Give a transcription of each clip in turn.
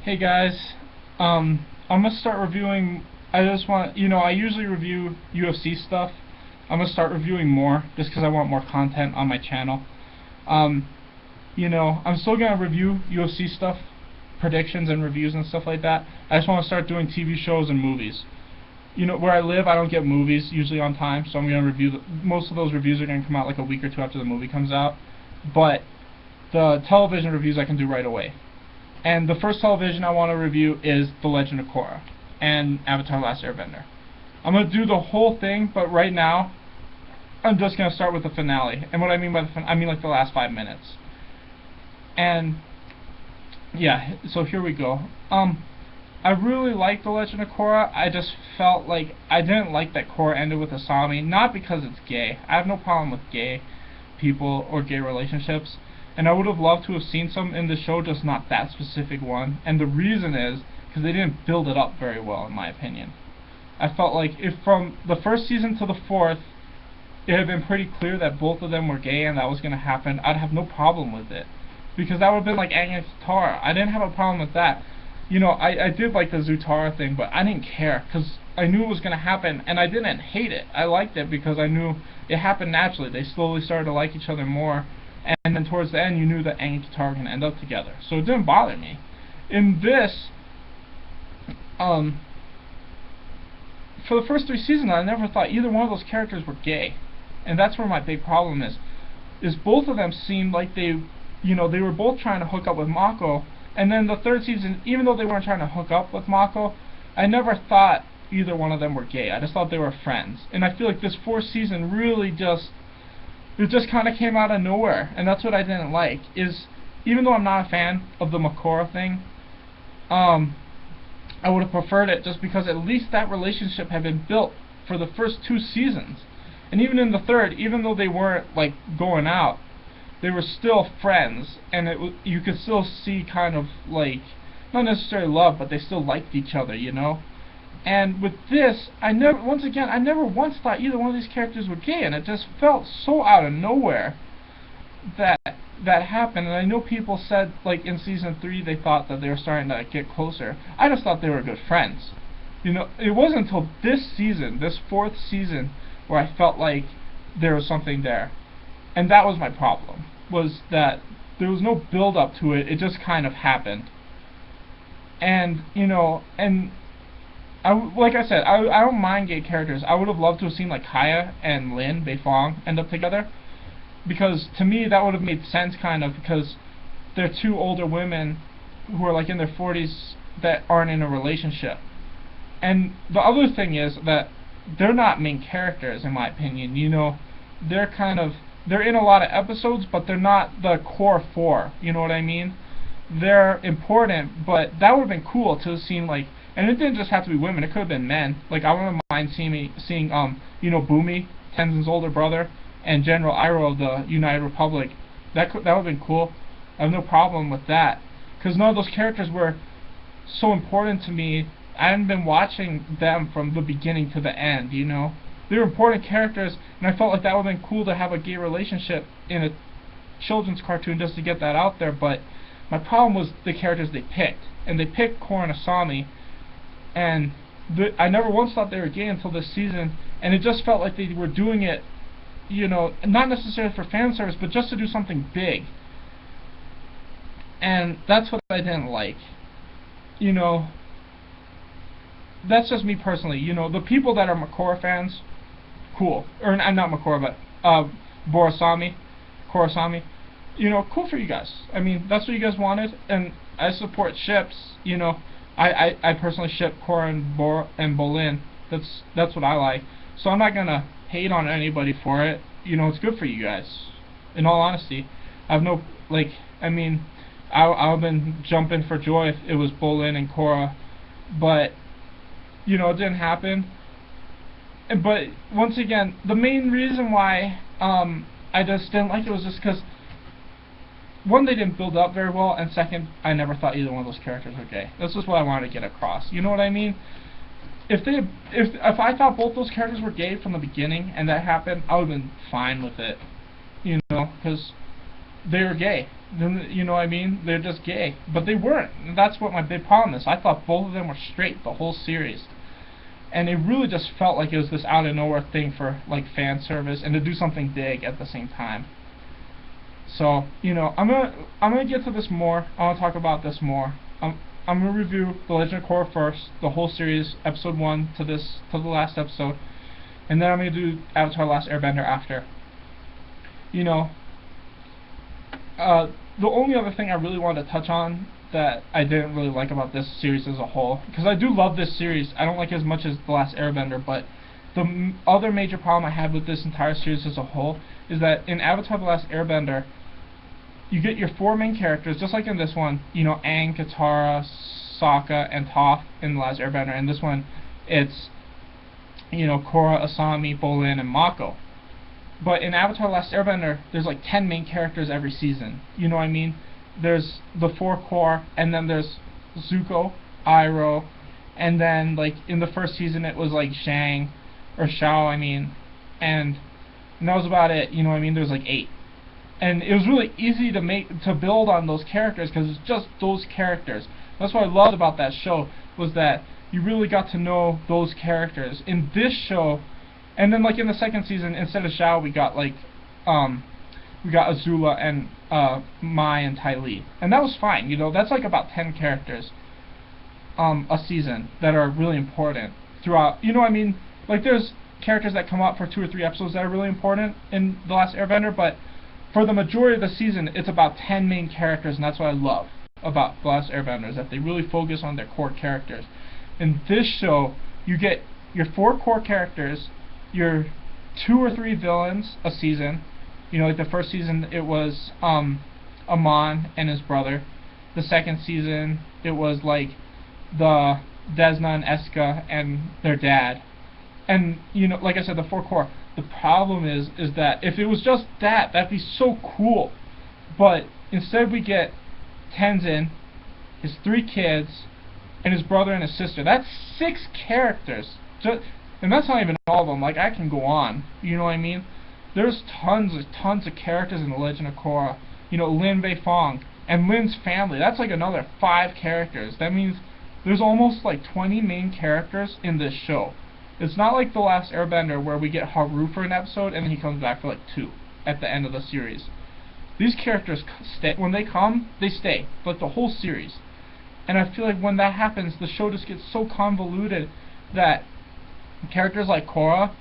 Hey guys, I'm gonna start reviewing. I just want, I usually review UFC stuff. I'm gonna start reviewing more just because I want more content on my channel. Um, I'm still gonna review UFC stuff, predictions and reviews and stuff like that. I just want to start doing TV shows and movies. Where I live, I don't get movies usually on time, so I'm gonna review. Most of those reviews are gonna come out like a week or two after the movie comes out, but the television reviews I can do right away. And the first television I want to review is The Legend of Korra and Avatar: Last Airbender. I'm going to do the whole thing, but right now I'm just going to start with the finale. And what I mean by the finale, I mean like the last 5 minutes. And yeah, so here we go. I really like The Legend of Korra. I just felt like I didn't like that Korra ended with Asami, not because it's gay. I have no problem with gay people or gay relationships. And I would have loved to have seen some in the show, just not that specific one. And the reason is because they didn't build it up very well, in my opinion. I felt like if from the first season to the fourth, it had been pretty clear that both of them were gay and that was going to happen, I'd have no problem with it. Because that would have been like Aang and Katara. I didn't have a problem with that. I did like the Zutara thing, but I didn't care because I knew it was going to happen, and I didn't hate it. I liked it because I knew it happened naturally. They slowly started to like each other more. And then towards the end, you knew that Aang and Katara were going to end up together. So it didn't bother me. In this, for the first 3 seasons, I never thought either one of those characters were gay. And that's where my big problem is both of them seemed like they were both trying to hook up with Mako. And then the third season, even though they weren't trying to hook up with Mako, I never thought either one of them were gay. I just thought they were friends. And I feel like this 4th season really it just kind of came out of nowhere, and that's what I didn't like. Is even though I'm not a fan of the Makora thing, I would have preferred it just because at least that relationship had been built for the first 2 seasons, and even in the third, even though they weren't like going out, they were still friends, and you could still see kind of like not necessarily love, but they still liked each other, And with this, I never once thought either one of these characters were gay, and it just felt so out of nowhere that happened. And I know people said, like in season 3, they thought that they were starting to get closer. I just thought they were good friends. It wasn't until this season, this 4th season, where I felt like there was something there, and that was my problem. Was that there was no build up to it. It just kind of happened, and like I said, I don't mind gay characters. I would have loved to have seen like Kaya and Lin Beifong end up together, because to me that would have made sense, kind of, because they're 2 older women who are like in their 40s that aren't in a relationship. And the other thing is that they're not main characters, in my opinion. They're in a lot of episodes, but they're not the core 4. You know what I mean? They're important, but that would have been cool to have seen, like. And it didn't just have to be women, it could have been men. Like, I wouldn't mind seeing Bumi, Tenzin's older brother, and General Iroh of the United Republic. That would have been cool. I have no problem with that. Because none of those characters were so important to me. I hadn't been watching them from the beginning to the end, They were important characters, and I felt like that would have been cool to have a gay relationship in a children's cartoon just to get that out there. But my problem was the characters they picked. And they picked Korra and Asami. And I never once thought they were gay until this season, and it just felt like they were doing it, not necessarily for fan service, but just to do something big. And that's what I didn't like. That's just me personally. The people that are Makora fans, cool. Or I'm not Makora, but Korrasami. Cool for you guys. I mean, that's what you guys wanted, and I support ships. I personally ship Korra and Bolin. That's what I like. So I'm not gonna hate on anybody for it. It's good for you guys. In all honesty, I've no I've been jumping for joy if it was Bolin and Korra, but it didn't happen. But once again, the main reason why I just didn't like it was just because, one, they didn't build up very well, and second, I never thought either one of those characters were gay. That's just what I wanted to get across. You know what I mean? If I thought both those characters were gay from the beginning and that happened, I would have been fine with it. Because they were gay. then you know what I mean? They're just gay, but they weren't. And that's what my big problem is. I thought both of them were straight the whole series, and it really just felt like it was this out of nowhere thing for like fan service and to do something big at the same time. So I'm gonna get to this more. I want to talk about this more. I'm gonna review The Legend of Korra first, the whole series, episode 1 to the last episode, and then I'm gonna do Avatar: Last Airbender after. You know, the only other thing I really wanted to touch on that I didn't really like about this series as a whole, because I do love this series, I don't like it as much as The Last Airbender, but the other major problem I have with this entire series as a whole is that in Avatar: The Last Airbender, you get your 4 main characters, just like in this one, Aang, Katara, Sokka, and Toph in The Last Airbender. In this one, it's, Korra, Asami, Bolin, and Mako. But in Avatar: Last Airbender, there's like 10 main characters every season. You know what I mean? There's the 4 core, and then there's Zuko, Iroh, and then like in the first season it was like Shang, or Shao, and that was about it. You know what I mean? There's like 8. And it was really easy to build on those characters because it's just those characters. That's what I loved about that show, was that you really got to know those characters. In this show, and then like in the second season, instead of Shao, we got Azula and Mai and Ty Lee, and that was fine. That's like about 10 characters a season that are really important throughout. You know what I mean? Like there's characters that come up for 2 or 3 episodes that are really important in The Last Airbender, but for the majority of the season, it's about 10 main characters, and that's what I love about The Last Airbender, is that they really focus on their core characters. In this show, you get your 4 core characters, your 2 or 3 villains a season. Like the first season, it was Amon and his brother. The second season, it was like the Desna and Eska and their dad. And like I said, the 4 core. The problem is that if it was just that'd be so cool. But instead we get Tenzin, his 3 kids, and his brother and his sister. That's 6 characters. And that's not even all of them. Like, I can go on. You know what I mean? There's tons of characters in The Legend of Korra. Lin Beifong. And Lin's family. That's like another 5 characters. That means there's almost like 20 main characters in this show. It's not like The Last Airbender where we get Haru for an episode and then he comes back for like 2 at the end of the series. These characters stay. When they come, they stay. Like the whole series. And I feel like when that happens, the show just gets so convoluted that characters like Korra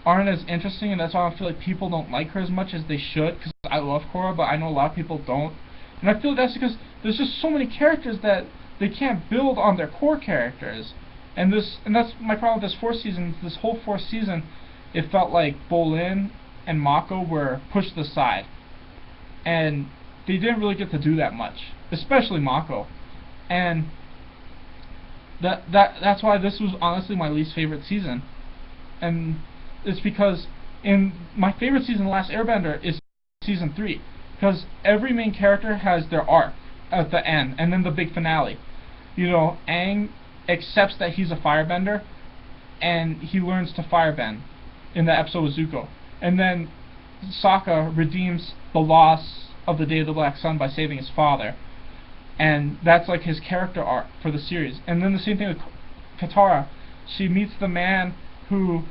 aren't as interesting, and that's why I feel like people don't like her as much as they should, because I love Korra, but I know a lot of people don't. And I feel that's because there's just so many characters that they can't build on their core characters. And that's my problem with this 4th season. This whole 4th season, it felt like Bolin and Mako were pushed to the side, and they didn't really get to do that much, especially Mako. And that's why this was honestly my least favorite season. And it's because in my favorite season, The Last Airbender, is season 3, because every main character has their arc at the end, and then the big finale. Aang accepts that he's a firebender, and he learns to firebend in the episode with Zuko. And then Sokka redeems the loss of the Day of the Black Sun by saving his father. And that's like his character arc for the series. And then the same thing with Katara. She meets the man who,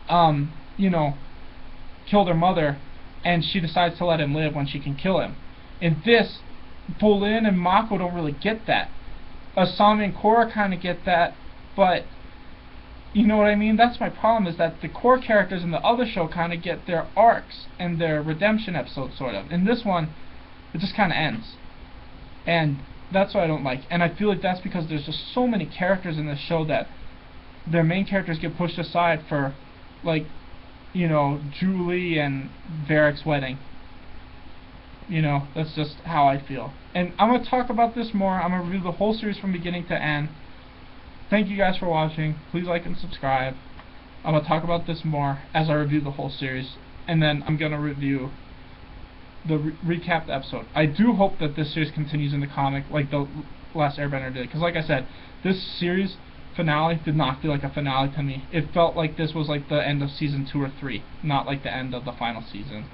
killed her mother, and she decides to let him live when she can kill him. In this, Bolin and Mako don't really get that. Asami and Korra kind of get that, but you know what I mean? That's my problem, is that the core characters in the other show kind of get their arcs and their redemption episodes, sort of. In this one, it just kind of ends. And that's what I don't like. And I feel like that's because there's just so many characters in this show that their main characters get pushed aside for, like, Julie and Varric's wedding. That's just how I feel. And I'm going to talk about this more. I'm going to review the whole series from beginning to end. Thank you guys for watching. Please like and subscribe. I'm going to talk about this more as I review the whole series. And then I'm going to review the recap episode. I do hope that this series continues in the comic like The Last Airbender did. Because like I said, this series finale did not feel like a finale to me. It felt like this was like the end of season 2 or 3, not like the end of the final season.